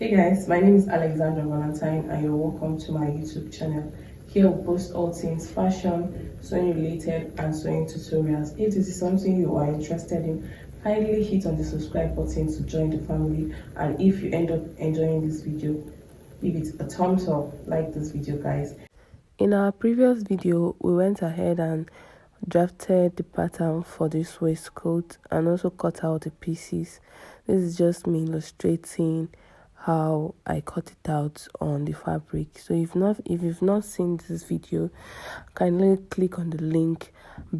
Hey guys, my name is Alexandra Valentine and you're welcome to my YouTube channel. Here we post all things fashion, sewing related and sewing tutorials. If this is something you are interested in, kindly hit on the subscribe button to join the family, and if you end up enjoying this video, give it a thumbs up, like this video guys. In our previous video, we went ahead and drafted the pattern for this waistcoat and also cut out the pieces. This is just me illustrating how I cut it out on the fabric. So if you've not seen this video, kindly click on the link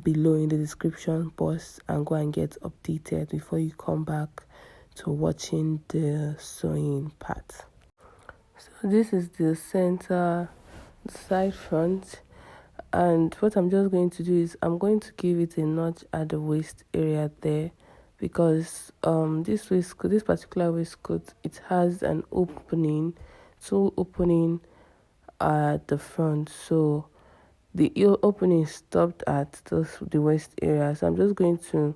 below in the description box and go and get updated before you come back to watching the sewing part. So this is the center side front, and what I'm just going to do is I'm going to give it a notch at the waist area there, because this particular waistcoat, it has an opening, two opening at the front, so the opening stopped at the waist area. So I'm just going to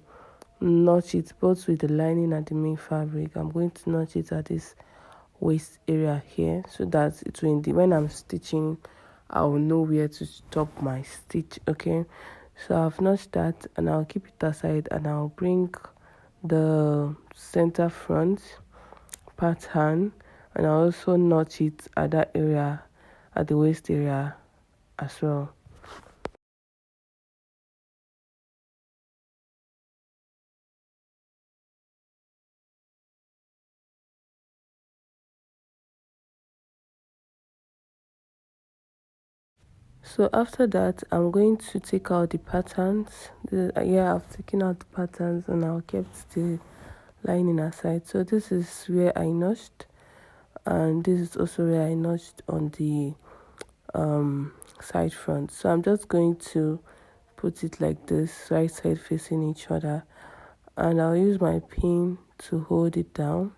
notch it both with the lining and the main fabric. I'm going to notch it at this waist area here, so that it will, when I'm stitching, I will know where to stop my stitch. Okay, so I've notched that and I'll keep it aside, and I'll bring the center front pattern and I'll also notch it at that area, at the waist area as well. So after that, I'm going to take out the patterns. I've taken out the patterns and I'll kept the lining aside. So this is where I notched, and this is also where I notched on the side front. So I'm just going to put it like this, right side facing each other, and I'll use my pin to hold it down.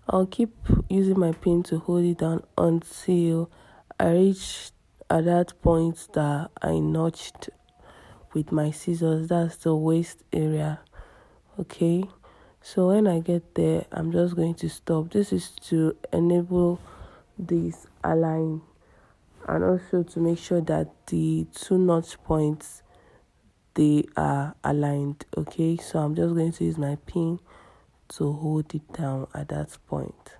I'll keep using my pin to hold it down until I reach at that point that I notched with my scissors. That's the waist area. Okay, so when I get there, I'm just going to stop. This is to enable this align, and also to make sure that the two notch points, they are aligned. Okay, so I'm just going to use my pin to hold it down at that point.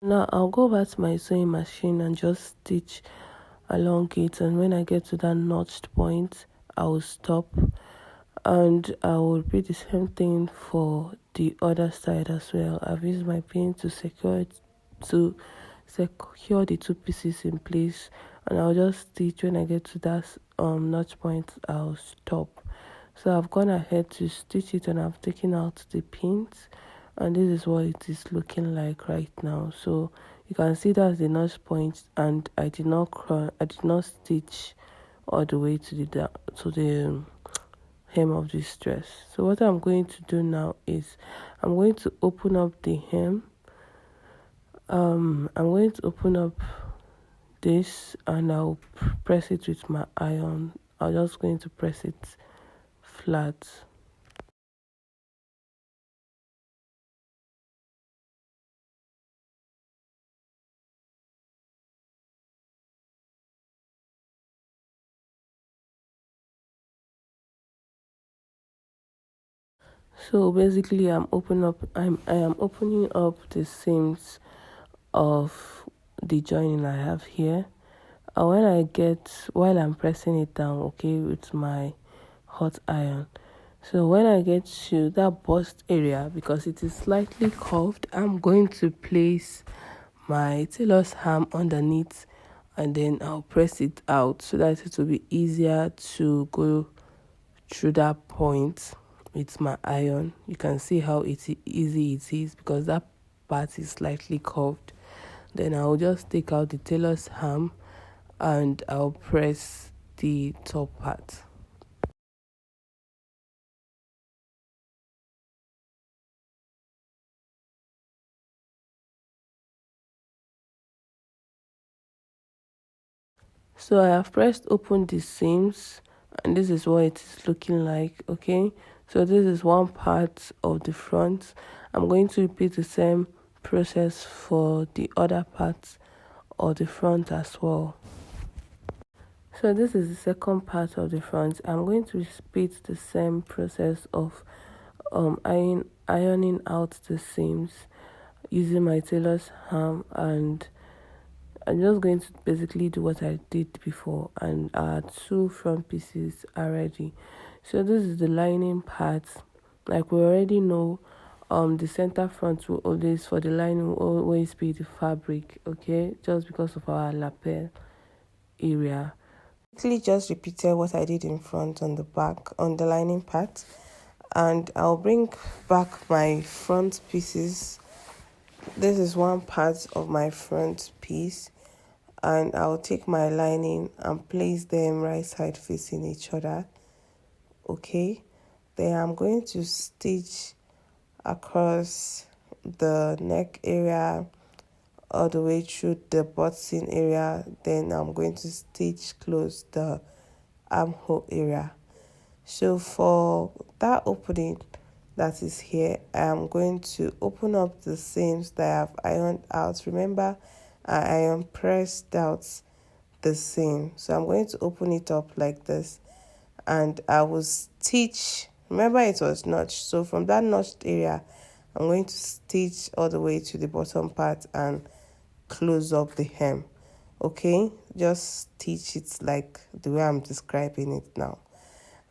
Now I'll go back to my sewing machine and just stitch along it, and when I get to that notched point, I will stop, and I will repeat the same thing for the other side as well. I've used my pin to secure the two pieces in place, and I'll just stitch. When I get to that notch point, I'll stop. So I've gone ahead to stitch it, and I've taken out the pins, and this is what it is looking like right now. So you can see that's the notch point, and I did not stitch all the way to the hem of this dress. So what I'm going to do now is I'm going to open up the hem. I'm going to open up this, and I'll press it with my iron. I'm just going to press it flat. So basically, I am opening up the seams of the joining I have here. And while I'm pressing it down, okay, with my hot iron. So when I get to that bust area, because it is slightly curved, I'm going to place my tailor's ham underneath, and then I'll press it out so that it will be easier to go through that point with my iron. You can see how easy it is, because that part is slightly curved. Then I'll just take out the tailor's hem and I'll press the top part. So I have pressed open the seams, and this is what it is looking like. Okay, so this is one part of the front. I'm going to repeat the same process for the other parts of the front as well. So this is the second part of the front. I'm going to repeat the same process of ironing out the seams using my tailor's ham, and I'm just going to basically do what I did before, and our two front pieces are ready. So this is the lining part. Like we already know, the center front will always, for the lining, will always be the fabric, okay, just because of our lapel area. Quickly just repeated what I did in front on the back on the lining part, and I'll bring back my front pieces. This is one part of my front piece, and I'll take my lining and place them right side facing each other. Okay, then I'm going to stitch across the neck area all the way through the button area. Then I'm going to stitch close the armhole area. So for that opening that is here, I'm going to open up the seams that I have ironed out. Remember, I iron pressed out the seam, so I'm going to open it up like this, and I will stitch. Remember, it was notched, so from that notched area I'm going to stitch all the way to the bottom part and close up the hem. Okay, just stitch it like the way I'm describing it now,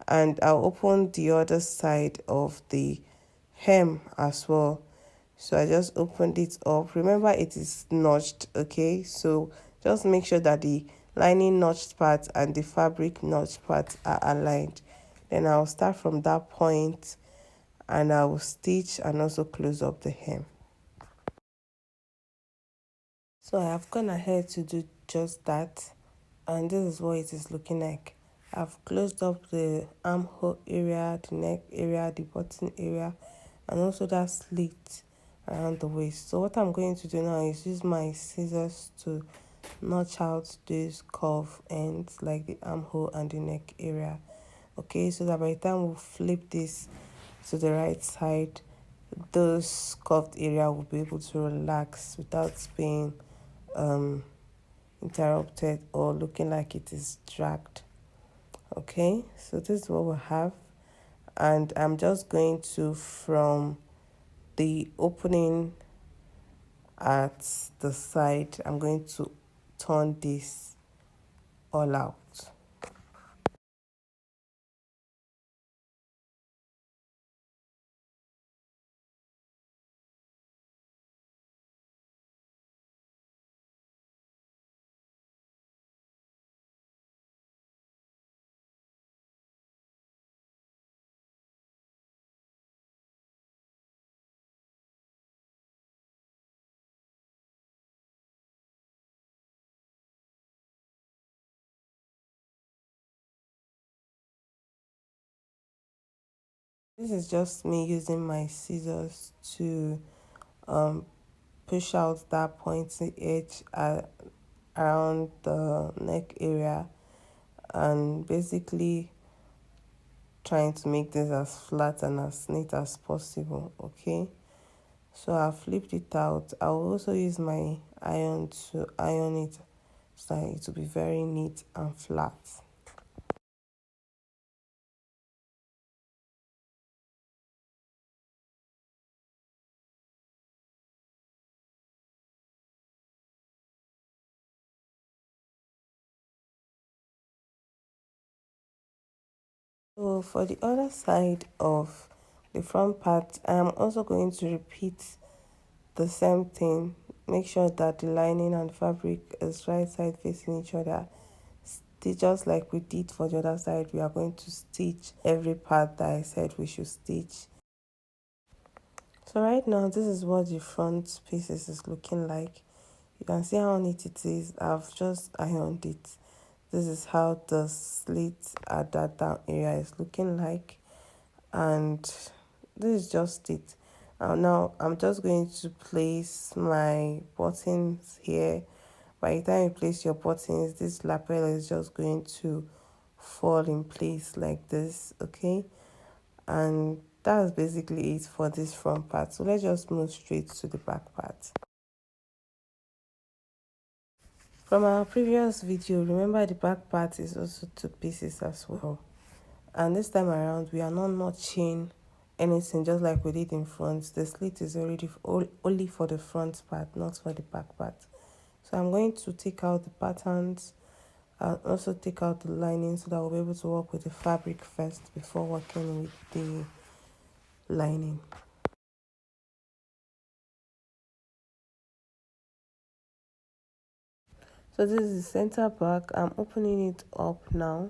and I'll open the other side of the hem as well. So I just opened it up. Remember, it is notched, okay? So just make sure that the lining notched part and the fabric notched part are aligned. Then I'll start from that point, and I will stitch and also close up the hem. So I have gone ahead to do just that, and this is what it is looking like. I've closed up the armhole area, the neck area, the button area, and also that slit around the waist. So what I'm going to do now is use my scissors to notch out these curve ends like the armhole and the neck area. Okay, so that by the time we flip this to the right side, those curved area will be able to relax without being interrupted or looking like it is dragged. Okay, so this is what we have, and I'm just going to, from the opening at the side, I'm going to turn this all out. This is just me using my scissors to push out that pointy edge around the neck area, and basically trying to make this as flat and as neat as possible. Okay, so I flipped it out. I will also use my iron to iron it so that it will be very neat and flat. So for the other side of the front part, I'm also going to repeat the same thing. Make sure that the lining and fabric is right side facing each other. Stitch just like we did for the other side. We are going to stitch every part that I said we should stitch. So So right now, this is what the front pieces is looking like. You can see how neat it is. I've just ironed it. This is how the slit at that down area is looking like, and this is just it. Now I'm just going to place my buttons here. By the time you place your buttons, this lapel is just going to fall in place like this, okay? And that's basically it for this front part. So let's just move straight to the back part. From our previous video, remember the back part is also 2 pieces as well. And this time around, we are not notching anything just like we did in front. The slit is already only for the front part, not for the back part. So I'm going to take out the patterns. I'll also take out the lining so that we'll be able to work with the fabric first before working with the lining. So this is the center back. I'm opening it up now,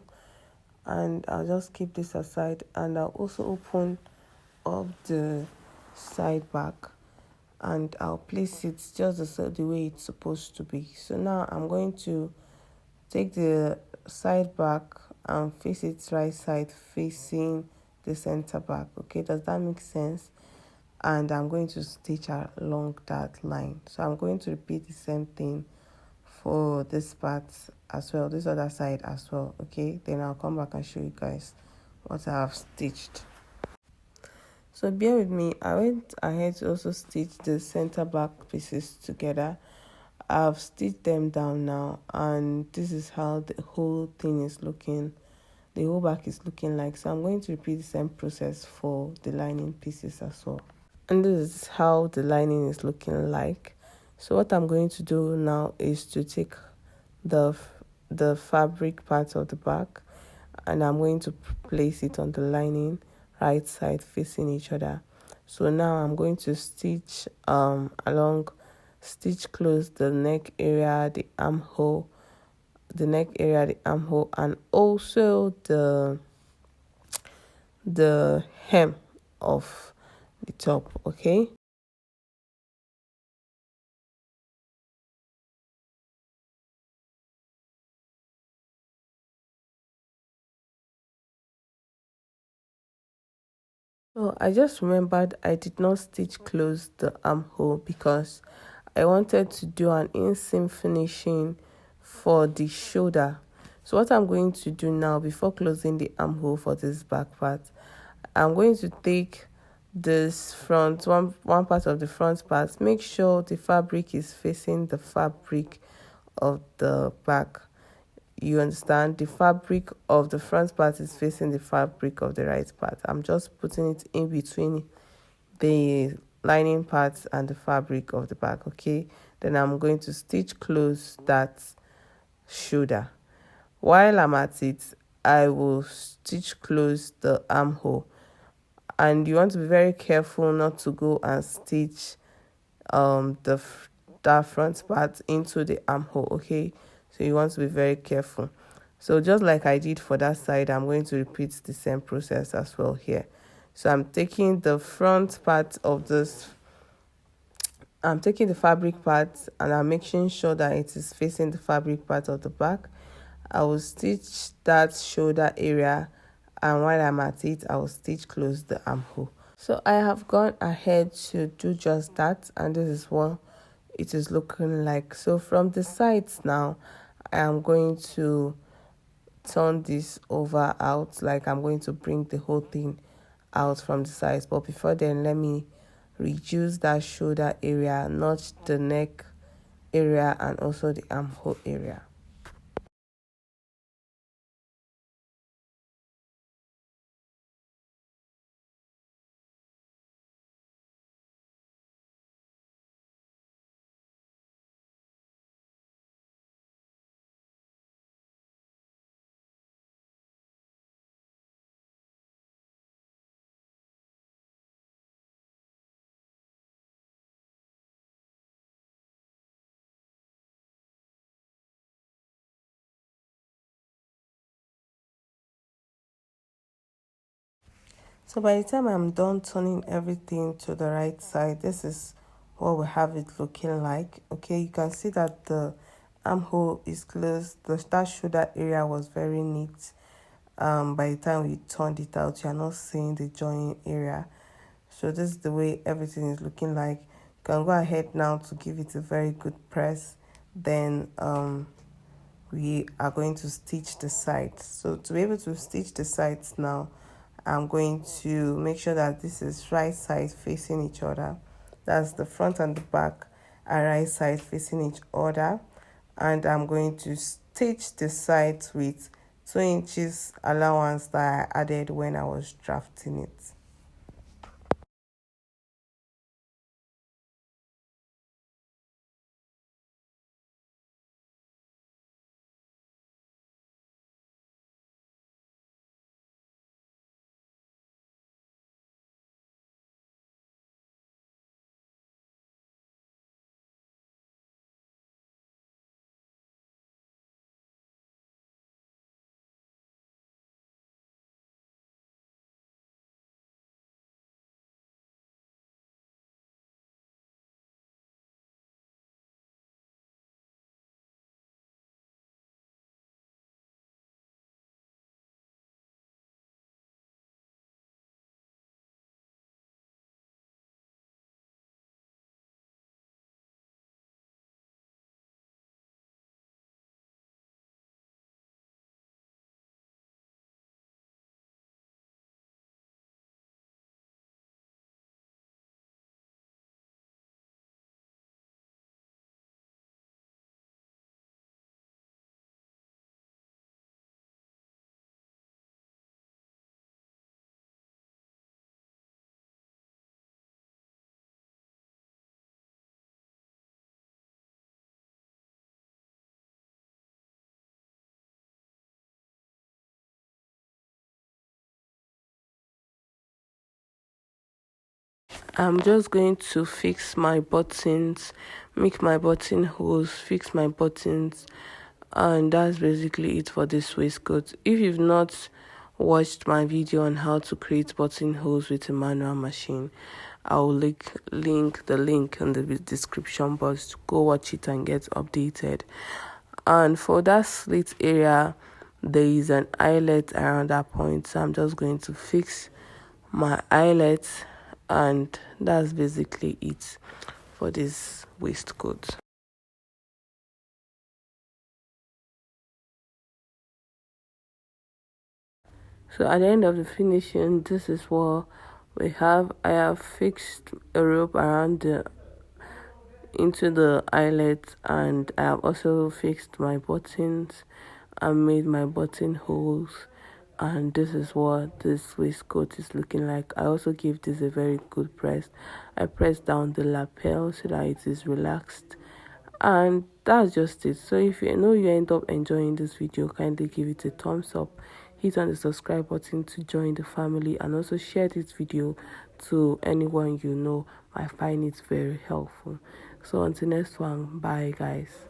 and I'll just keep this aside, and I'll also open up the side back, and I'll place it just the way it's supposed to be. So now I'm going to take the side back and face it right side facing the center back. Okay, does that make sense? And I'm going to stitch along that line. So I'm going to repeat the same thing for this part as well, this other side as well. Okay, then I'll come back and show you guys what I have stitched. So bear with me, I went ahead to also stitch the center back pieces together. I've stitched them down now, and this is how the whole thing is looking. The whole back is looking like. So I'm going to repeat the same process for the lining pieces as well. And this is how the lining is looking like. So what I'm going to do now is to take the fabric part of the back, and I'm going to place it on the lining right side facing each other. So now I'm going to stitch stitch close the neck area, the armhole, and also the hem of the top. Okay. So I just remembered I did not stitch close the armhole because I wanted to do an inseam finishing for the shoulder. So what I'm going to do now before closing the armhole for this back part, I'm going to take this one part of the front part, make sure the fabric is facing the fabric of the back. You understand? The fabric of the front part is facing the fabric of the right part. I'm just putting it in between the lining part and the fabric of the back. Okay, then I'm going to stitch close that shoulder. While I'm at it, I will stitch close the armhole, and you want to be very careful not to go and stitch that front part into the armhole. Okay, so you want to be very careful. So just like I did for that side, I'm going to repeat the same process as well here. So I'm taking the front part of this, I'm taking the fabric part, and I'm making sure that it is facing the fabric part of the back. I will stitch that shoulder area, and while I'm at it, I will stitch close the armhole. So I have gone ahead to do just that, and this is what it is looking like. So from the sides now, I am going to turn this over out, like I'm going to bring the whole thing out from the sides. But before then, let me reduce that shoulder area, notch the neck area, and also the armhole area. So by the time I'm done turning everything to the right side, this is what we have it looking like. Okay, you can see that the armhole is closed. That shoulder area was very neat. By the time we turned it out, you're not seeing the joining area. So this is the way everything is looking like. You can go ahead now to give it a very good press. Then we are going to stitch the sides. So to be able to stitch the sides now, I'm going to make sure that this is right side facing each other. That's the front and the back are right side facing each other. And I'm going to stitch the sides with 2 inches allowance that I added when I was drafting it. I'm just going to fix my buttons, make my buttonholes, fix my buttons, and that's basically it for this waistcoat. If you've not watched my video on how to create buttonholes with a manual machine, I'll link the link in the description box to go watch it and get updated. And for that slit area, there is an eyelet around that point, so I'm just going to fix my eyelet, and that's basically it for this waistcoat. So at the end of the finishing, this is what we have. I have fixed a rope around into the eyelet, and I have also fixed my buttons and made my buttonholes, and this is what this waistcoat is looking like. I also give this a very good press. I press down the lapel so that it is relaxed, and that's just it. So if you know you end up enjoying this video, kindly give it a thumbs up, hit on the subscribe button to join the family, and also share this video to anyone you know might find it very helpful. So until next one, bye guys.